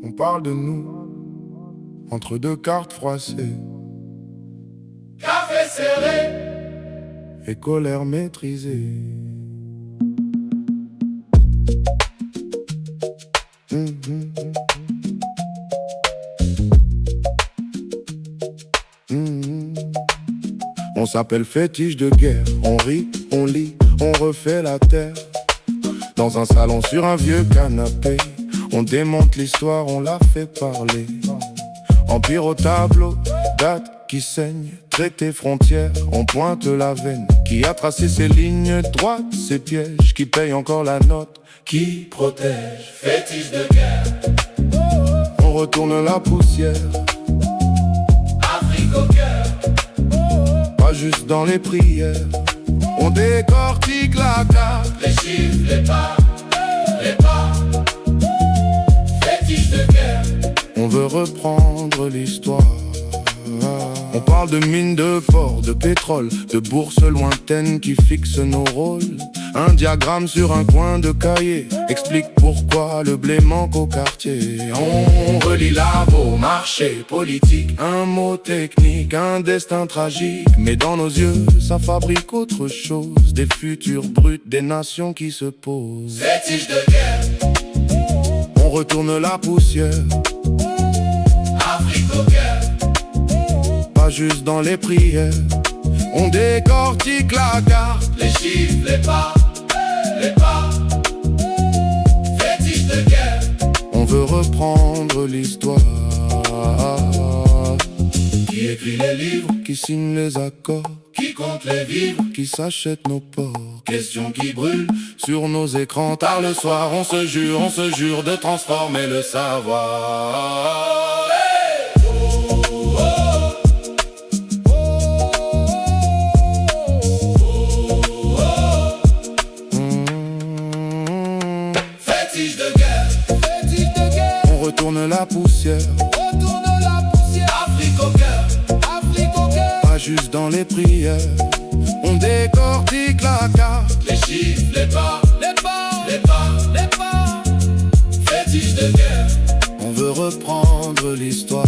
On parle de nous, entre deux cartes froissées, Café serré, et colère maîtrisée. On s'appelle fétiche de guerre, on rit, on lit, on refait la terre. Dans un salon sur un vieux canapé, on démonte l'histoire, on la fait parler. Empire au tableau, date qui saigne, traité frontière, on pointe la veine. Qui a tracé ses lignes droites, ses pièges, qui paye encore la note, qui protège. fétiche de guerre, On retourne la poussière, Afrique au cœur, pas juste dans les prières. On décortique la carte, les chiffres, les pas, fétiche de guerre, on veut reprendre l'histoire. On parle de mines, de ports, de pétrole, de bourses lointaines qui fixent nos rôles. Un diagramme sur un coin de cahier explique pourquoi le blé manque au quartier. On relie labo, marché, politique, un mot technique, un destin tragique. Mais dans nos yeux, ça fabrique autre chose, des futurs bruts, des nations qui se posent. fétiche de guerre, On retourne la poussière, Afrique au cœur, pas juste dans les prières. On décortique la carte, les chiffres, les pas, fétiche de guerre, on veut reprendre l'histoire. qui écrit les livres, Qui signe les accords, qui compte les vivres, qui s'achète nos ports. questions qui brûlent, Sur nos écrans tard le soir, on se jure de transformer le savoir. fétiche de guerre, On retourne la poussière, Afrique au cœur, pas juste dans les prières. On décortique la carte, les chiffres, les pas, fétiche de guerre, on veut reprendre l'histoire.